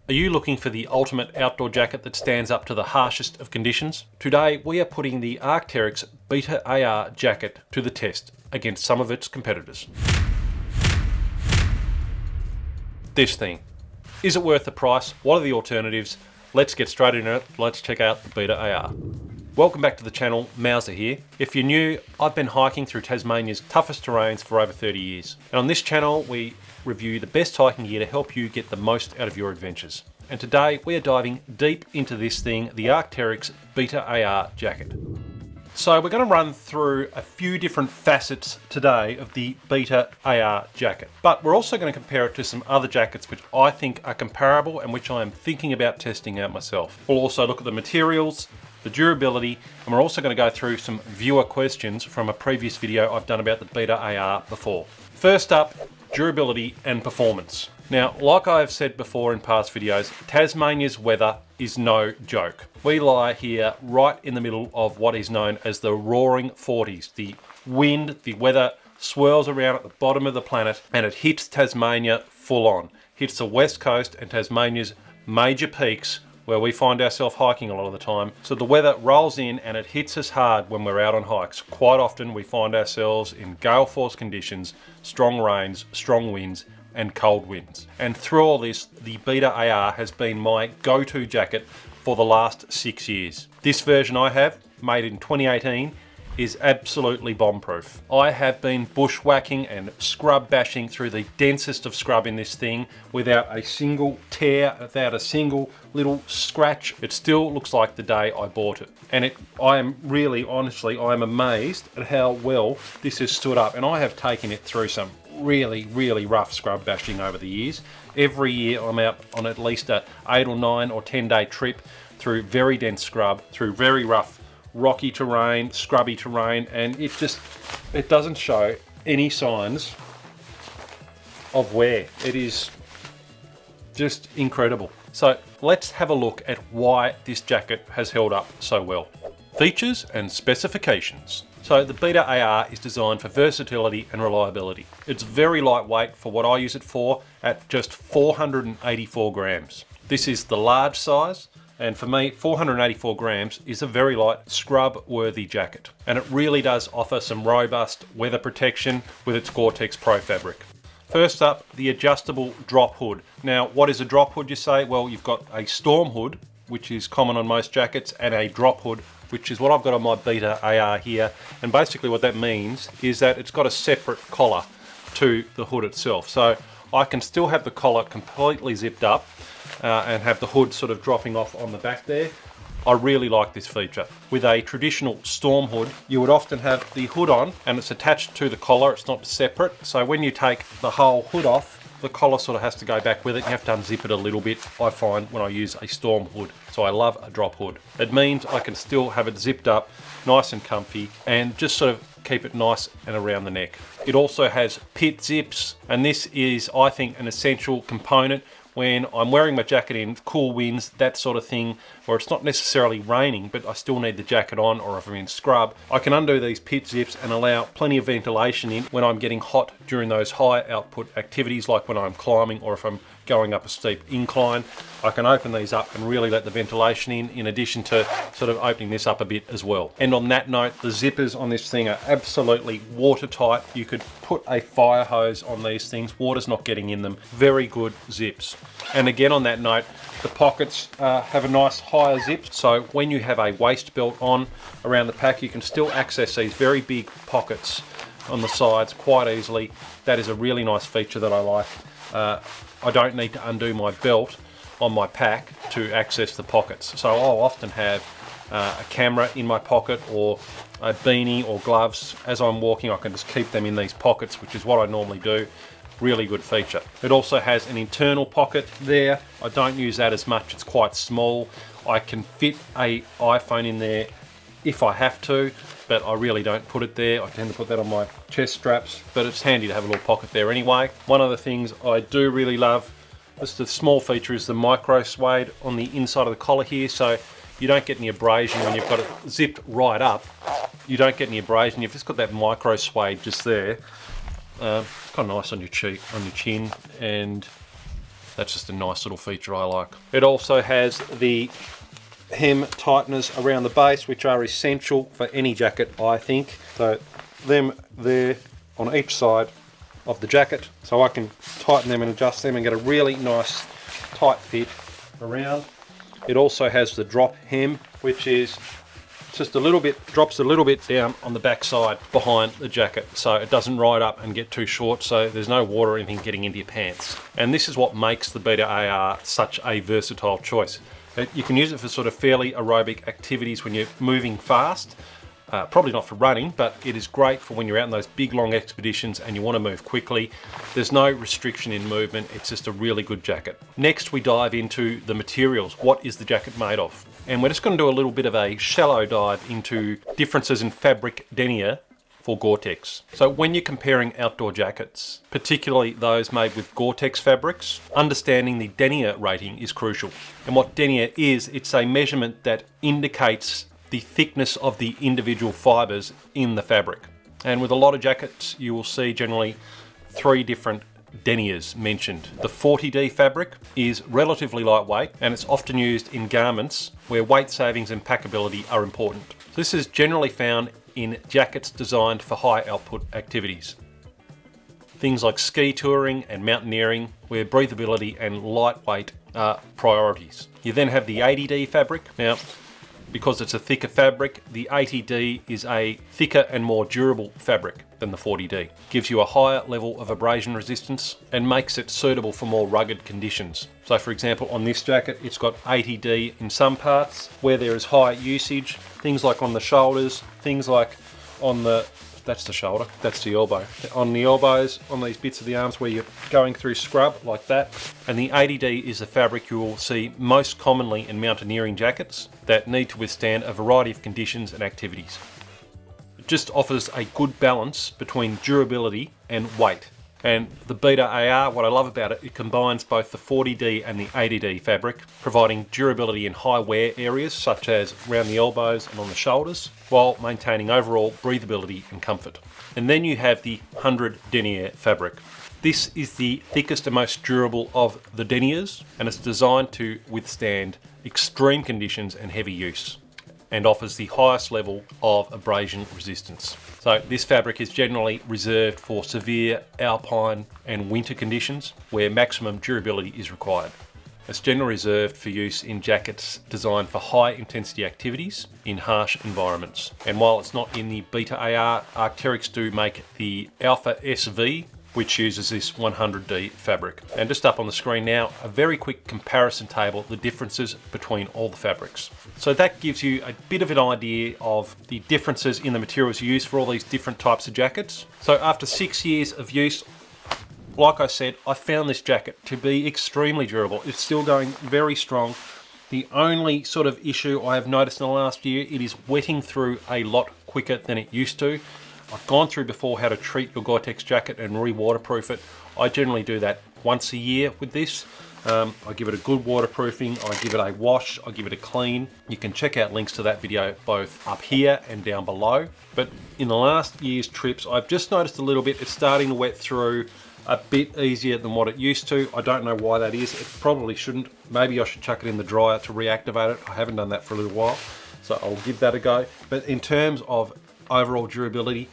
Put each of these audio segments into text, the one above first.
Are you looking for the ultimate outdoor jacket that stands up to the harshest of conditions? Today we are putting the Arc'teryx Beta AR jacket to the test against some of its competitors. This thing. Is it worth the price? What are the alternatives? Let's get straight into it. Let's check out the Beta AR. Welcome back to the channel, Mauser here. If you're new, I've been hiking through Tasmania's toughest terrains for over 30 years. And on this channel, we review the best hiking gear to help you get the most out of your adventures. And today, we are diving deep into this thing, the Arc'teryx Beta AR jacket. So we're going to run through a few different facets today of the Beta AR jacket. But we're also going to compare it to some other jackets which I think are comparable and which I am thinking about testing out myself. We'll also look at the materials, the durability, and we're also going to go through some viewer questions from a previous video I've done about the Beta AR before. First up, durability and performance. Now, like I've said before in past videos, Tasmania's weather is no joke. We lie here right in the middle of what is known as the roaring 40s. The wind, the weather swirls around at the bottom of the planet and it hits Tasmania full on. Hits the west coast and Tasmania's major peaks where we find ourselves hiking a lot of the time. So the weather rolls in and it hits us hard when we're out on hikes. Quite often we find ourselves in gale force conditions, strong rains, strong winds, and cold winds. And through all this, the Beta AR has been my go-to jacket for the last 6 years. This version I have, made in 2018, is absolutely bomb-proof. I have been bushwhacking and scrub bashing through the densest of scrub in this thing without a single tear, without a single little scratch. It still looks like the day I bought it. And I am really, honestly, I am amazed at how well this has stood up. And I have taken it through some really rough scrub bashing over the years. Every year I'm out on at least a 8 or 9 or 10 day trip through very dense scrub, through very rough rocky terrain, scrubby terrain, and it doesn't show any signs of wear. It is just incredible. So let's have a look at why this jacket has held up so well. Features and specifications. So the Beta AR is designed for versatility and reliability. It's very lightweight for what I use it for at just 484 grams. This is the large size. And for me, 484 grams is a very light, scrub-worthy jacket. And it really does offer some robust weather protection with its Gore-Tex Pro fabric. First up, the adjustable drop hood. Now, what is a drop hood, you say? Well, you've got a storm hood, which is common on most jackets, and a drop hood, which is what I've got on my Beta AR here. And basically what that means is that it's got a separate collar to the hood itself. So I can still have the collar completely zipped up, and have the hood sort of dropping off on the back there. I really like this feature. With a traditional storm hood, you would often have the hood on and it's attached to the collar, it's not separate. So when you take the whole hood off, the collar sort of has to go back with it. You have to unzip it a little bit, I find, when I use a storm hood. So I love a drop hood. It means I can still have it zipped up, nice and comfy, and just sort of keep it nice and around the neck. It also has pit zips, and this is, I think, an essential component when I'm wearing my jacket in cool winds, that sort of thing, where it's not necessarily raining, but I still need the jacket on, or if I'm in scrub, I can undo these pit zips and allow plenty of ventilation in when I'm getting hot during those high output activities, like when I'm climbing or if I'm going up a steep incline. I can open these up and really let the ventilation in addition to sort of opening this up a bit as well. And on that note, the zippers on this thing are absolutely watertight. You could put a fire hose on these things, water's not getting in them. Very good zips. And again, on that note, the pockets have a nice higher zip, so when you have a waist belt on around the pack, you can still access these very big pockets on the sides quite easily. That is a really nice feature that I like. I don't need to undo my belt on my pack to access the pockets. So I'll often have a camera in my pocket or a beanie or gloves. As I'm walking, I can just keep them in these pockets, which is what I normally do. Really good feature. It also has an internal pocket there. I don't use that as much, it's quite small. I can fit an iPhone in there if I have to, but I really don't put it there. I tend to put that on my chest straps, but it's handy to have a little pocket there anyway. One of the things I do really love, just a small feature, is the micro suede on the inside of the collar here, so you don't get any abrasion when you've got it zipped right up. You don't get any abrasion, you've just got that micro suede just there. It's kind of nice on your cheek, on your chin, and That's just a nice little feature I like. It also has the hem tighteners around the base, which are essential for any jacket, I think. So them there on each side of the jacket, so I can tighten them and adjust them and get a really nice tight fit around. It also has the drop hem, which is just a little bit, drops a little bit down on the back side behind the jacket, so it doesn't ride up and get too short, so there's no water or anything getting into your pants. And this is what makes the Beta AR such a versatile choice. You can use it for sort of fairly aerobic activities when you're moving fast. Probably not for running, but it is great for when you're out in those big long expeditions and you want to move quickly. There's no restriction in movement, it's just a really good jacket. Next we dive into the materials. What is the jacket made of? And we're just going to do a little bit of a shallow dive into differences in fabric denier for Gore-Tex. So when you're comparing outdoor jackets, particularly those made with Gore-Tex fabrics, understanding the denier rating is crucial. And what denier is, it's a measurement that indicates the thickness of the individual fibers in the fabric. And with a lot of jackets, you will see generally 3 different deniers mentioned. The 40D fabric is relatively lightweight and it's often used in garments where weight savings and packability are important. This is generally found in jackets designed for high output activities. Things like ski touring and mountaineering, where breathability and lightweight are priorities. You then have the 80D fabric. Now, because it's a thicker fabric, the 80D is a thicker and more durable fabric than the 40D. Gives you a higher level of abrasion resistance and makes it suitable for more rugged conditions. So for example, on this jacket, it's got 80D in some parts where there is high usage, things like on the shoulders, things like on the, that's the shoulder, that's the elbow. On the elbows, on these bits of the arms where you're going through scrub like that. And the 80D is the fabric you will see most commonly in mountaineering jackets that need to withstand a variety of conditions and activities. It just offers a good balance between durability and weight. And the Beta AR, what I love about it, it combines both the 40D and the 80D fabric, providing durability in high wear areas such as around the elbows and on the shoulders, while maintaining overall breathability and comfort. And then you have the 100 denier fabric. This is the thickest and most durable of the deniers, and it's designed to withstand extreme conditions and heavy use, and offers the highest level of abrasion resistance. So this fabric is generally reserved for severe alpine and winter conditions where maximum durability is required. It's generally reserved for use in jackets designed for high intensity activities in harsh environments. And while it's not in the Beta AR, Arc'teryx do make the Alpha SV, which uses this 100D fabric. And just up on the screen now, a very quick comparison table, the differences between all the fabrics. So that gives you a bit of an idea of the differences in the materials used for all these different types of jackets. So after 6 years of use, like I said, I found this jacket to be extremely durable. It's still going very strong. The only sort of issue I have noticed in the last year, it is wetting through a lot quicker than it used to. I've gone through before how to treat your Gore-Tex jacket and re-waterproof it. I generally do that once a year with this. I give it a good waterproofing, I give it a wash, I give it a clean. You can check out links to that video both up here and down below. But in the last year's trips, I've just noticed a little bit, it's starting to wet through a bit easier than what it used to. I don't know why that is. It probably shouldn't. Maybe I should chuck it in the dryer to reactivate it. I haven't done that for a little while, so I'll give that a go. But in terms of overall durability,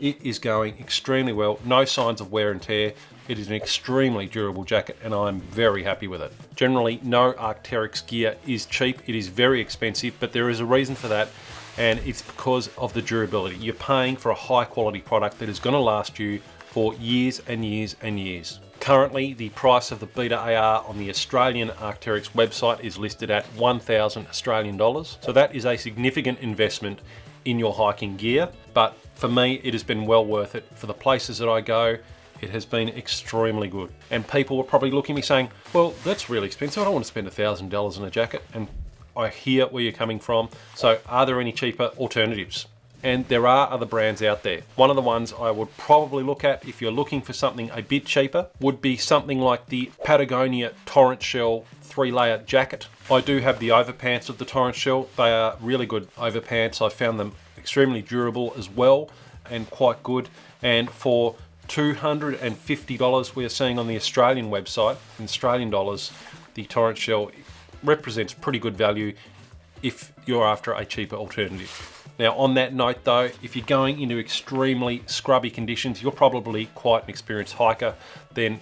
it is going extremely well. No signs of wear and tear. It is an extremely durable jacket and I'm very happy with it. Generally, no Arc'teryx gear is cheap. It is very expensive, but there is a reason for that, and it's because of the durability. You're paying for a high quality product that is going to last you for years and years and years. Currently, the price of the Beta AR on the Australian Arc'teryx website is listed at 1,000 Australian dollars. So that is a significant investment in your hiking gear, but for me, it has been well worth it. For the places that I go, it has been extremely good. And people were probably looking at me saying, well, that's really expensive. I don't want to spend $1,000 on a jacket. And I hear where you're coming from. So are there any cheaper alternatives? And there are other brands out there. One of the ones I would probably look at if you're looking for something a bit cheaper would be something like the Patagonia Torrent Shell 3-layer jacket. I do have the overpants of the Torrent Shell. They are really good overpants. I found them extremely durable as well and quite good. And for $250 we are seeing on the Australian website. In Australian dollars, the torrent shell represents pretty good value if you're after a cheaper alternative. Now on that note though, if you're going into extremely scrubby conditions, you're probably quite an experienced hiker, then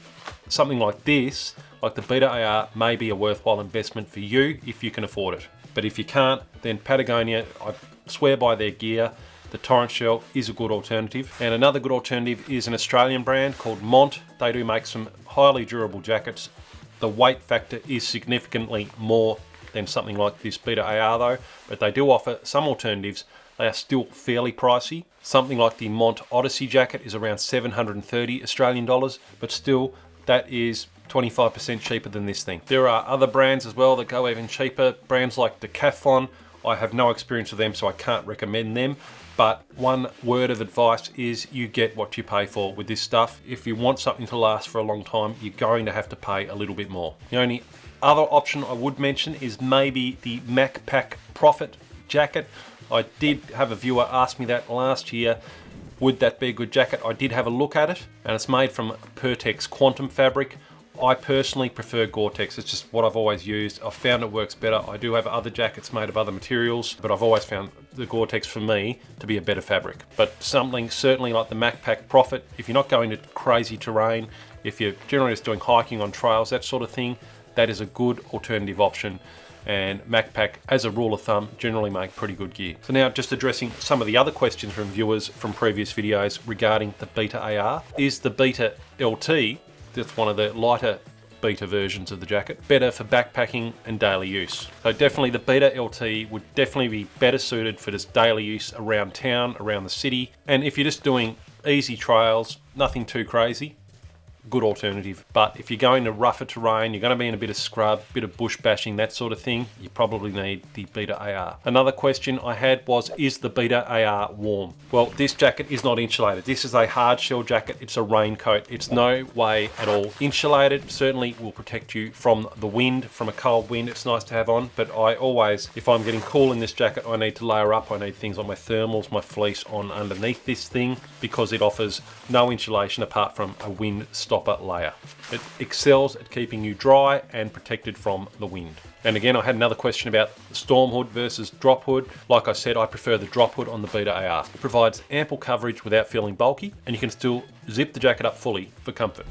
something like this, like the Beta AR, may be a worthwhile investment for you if you can afford it. But if you can't, then Patagonia, I swear by their gear, the torrent shell is a good alternative. And another good alternative is an Australian brand called Mont. They do make some highly durable jackets. The weight factor is significantly more than something like this Beta AR though, but they do offer some alternatives. They are still fairly pricey. Something like the Mont Odyssey jacket is around 730 Australian dollars, but still that is 25% cheaper than this thing. There are other brands as well that go even cheaper. Brands like Decathlon, I have no experience with them, so I can't recommend them. But one word of advice is you get what you pay for with this stuff. If you want something to last for a long time, you're going to have to pay a little bit more. The only other option I would mention is maybe the Macpac Profit jacket. I did have a viewer ask me that last year. Would that be a good jacket? I did have a look at it, and it's made from Pertex Quantum fabric. I personally prefer Gore-tex. It's just what I've always used. I've found it works better. I do have other jackets made of other materials, but I've always found the Gore-tex for me to be a better fabric. But something certainly like the Macpac Profit, if you're not going to crazy terrain, if you're generally just doing hiking on trails, that sort of thing, that is a good alternative option. And Macpac, as a rule of thumb, generally make pretty good gear. So now just addressing some of the other questions from viewers from previous videos regarding the Beta AR. Is the Beta LT, that's one of the lighter Beta versions of the jacket, better for backpacking and daily use? So definitely the Beta LT would definitely be better suited for just daily use around town, around the city. And if you're just doing easy trails, nothing too crazy, good alternative. But if you're going to rougher terrain, you're going to be in a bit of scrub, bit of bush bashing, that sort of thing, you probably need the Beta AR. Another question I had was, is the Beta AR warm? Well, this jacket is not insulated. This is a hard shell jacket. It's a raincoat. It's no way at all insulated. Certainly will protect you from the wind, from a cold wind. It's nice to have on, but I always, if I'm getting cool in this jacket, I need to layer up. I need things like my thermals, my fleece on underneath this thing, because it offers no insulation apart from a wind stopper layer. It excels at keeping you dry and protected from the wind. And again, I had another question about storm hood versus drop hood. Like I said, I prefer the drop hood on the Beta AR. It provides ample coverage without feeling bulky, and you can still zip the jacket up fully for comfort.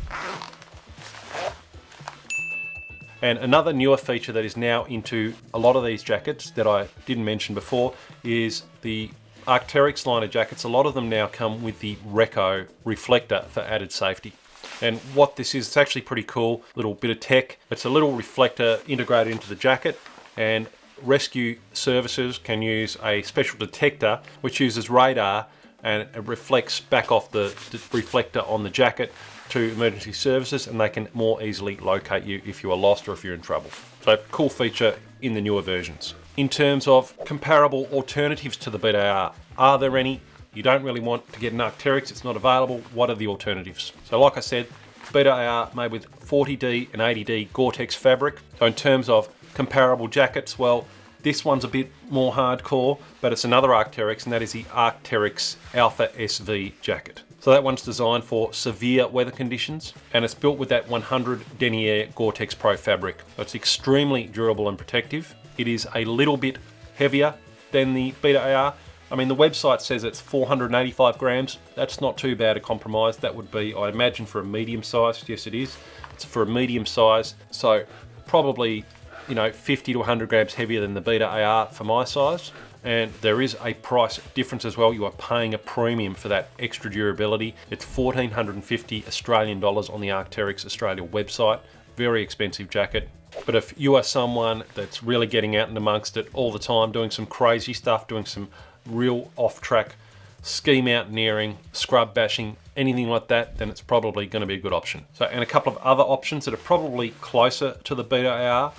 And another newer feature that is now into a lot of these jackets that I didn't mention before is the Arc'teryx line of jackets. A lot of them now come with the Reco reflector for added safety. And what this is, it's actually pretty cool, little bit of tech. It's a little reflector integrated into the jacket, and rescue services can use a special detector which uses radar, and it reflects back off the reflector on the jacket to emergency services, and they can more easily locate you if you are lost or if you're in trouble. So cool feature in the newer versions. In terms of comparable alternatives to the Beta AR, are there any? You don't really want to get an Arc'teryx, it's not available. What are the alternatives? So like I said, Beta AR made with 40D and 80D Gore-tex fabric. So in terms of comparable jackets, well, this one's a bit more hardcore, but it's another Arc'teryx, and that is the Arc'teryx Alpha SV jacket. So that one's designed for severe weather conditions, and it's built with that 100 denier Gore-tex Pro fabric. So it's extremely durable and protective. It is a little bit heavier than the Beta AR. I mean, the website says it's 485 grams. That's not too bad a compromise. That would be, I imagine, for a medium size. Yes, it is. It's for a medium size. So probably, 50 to 100 grams heavier than the Beta AR for my size. And there is a price difference as well. You are paying a premium for that extra durability. It's 1,450 Australian dollars on the Arc'teryx Australia website. Very expensive jacket. But if you are someone that's really getting out and amongst it all the time, doing some crazy stuff, doing some real off-track ski mountaineering, scrub bashing, anything like that, then it's probably going to be a good option. So, and a couple of other options that are probably closer to the Beta AR.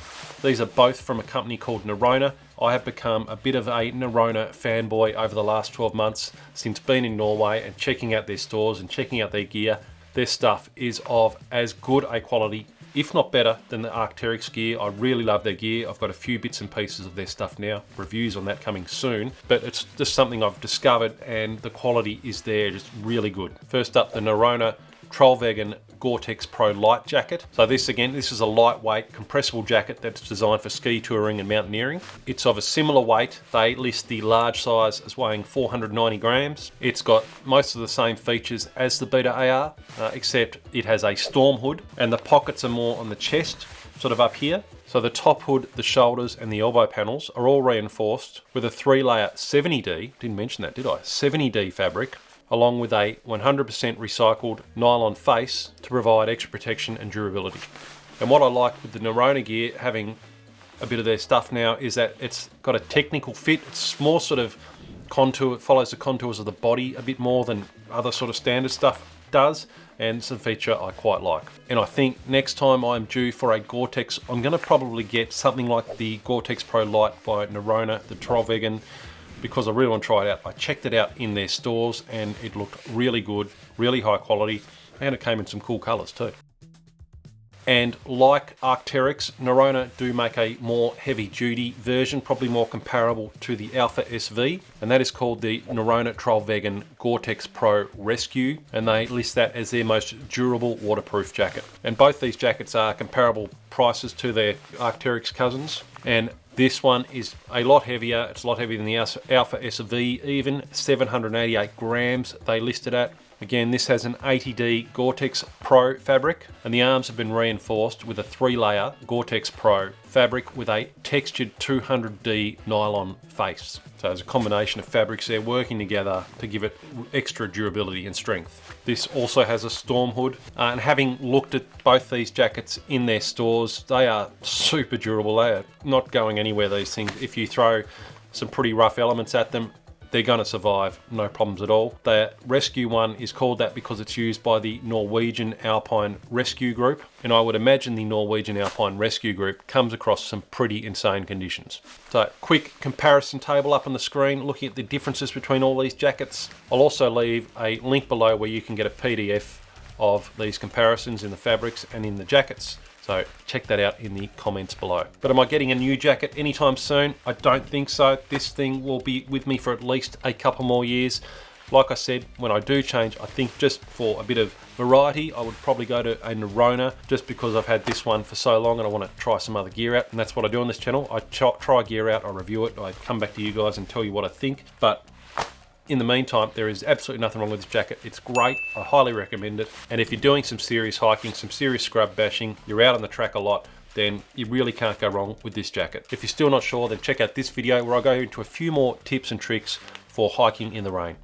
These are both from a company called Norrona. I have become a bit of a Norrona fanboy over the last 12 months since being in Norway and checking out their stores and checking out their gear. Their stuff is of as good a quality, if not better, than the Arc'teryx gear. I really love their gear. I've got a few bits and pieces of their stuff now. Reviews on that coming soon. But it's just something I've discovered, and the quality is there, just really good. First up, the Norrona Trollveggen Gore-tex Pro Light jacket. So this is a lightweight compressible jacket that's designed for ski touring and mountaineering. It's of a similar weight. They list the large size as weighing 490 grams. It's got most of the same features as the Beta AR, except it has a storm hood, and the pockets are more on the chest, sort of up here. So the top hood, the shoulders and the elbow panels are all reinforced with a 3-layer 70D, didn't mention that did I, 70D fabric, along with a 100% recycled nylon face to provide extra protection and durability. And what I like with the Norrona gear, having a bit of their stuff now, is that it's got a technical fit. It's more sort of contour, it follows the contours of the body a bit more than other sort of standard stuff does, and it's a feature I quite like. And I think next time I'm due for a Gore-Tex, I'm going to probably get something like the Gore-Tex Pro Light by Norrona, the Trollveggen, because I really want to try it out. I checked it out in their stores and it looked really good, really high quality, and it came in some cool colors too. And like Arc'teryx, Norrona do make a more heavy duty version, probably more comparable to the Alpha SV, and that is called the Norrona Trollveggen Gore-tex Pro Rescue, and they list that as their most durable waterproof jacket. And both these jackets are comparable prices to their Arc'teryx cousins, and this one is a lot heavier. It's a lot heavier than the Alpha SV, even 788 grams they listed at. Again, this has an 80D Gore-Tex Pro fabric, and the arms have been reinforced with a 3-layer Gore-Tex Pro fabric with a textured 200D nylon face. So there's a combination of fabrics there working together to give it extra durability and strength. This also has a storm hood, and having looked at both these jackets in their stores, they are super durable. They are not going anywhere, these things. If you throw some pretty rough elements at them, they're going to survive, no problems at all. The rescue one is called that because it's used by the Norwegian Alpine Rescue Group, and I would imagine the Norwegian Alpine Rescue Group comes across some pretty insane conditions. So quick comparison table up on the screen looking at the differences between all these jackets. I'll also leave a link below where you can get a PDF of these comparisons in the fabrics and in the jackets. So check that out in the comments below. But am I getting a new jacket anytime soon? I don't think so. This thing will be with me for at least a couple more years. Like I said, when I do change, I think just for a bit of variety, I would probably go to a Norrona, just because I've had this one for so long and I want to try some other gear out. And that's what I do on this channel. I try gear out, I review it, I come back to you guys and tell you what I think. But in the meantime, there is absolutely nothing wrong with this jacket. It's great. I highly recommend it. And if you're doing some serious hiking, some serious scrub bashing, you're out on the track a lot, then you really can't go wrong with this jacket. If you're still not sure, then check out this video where I go into a few more tips and tricks for hiking in the rain.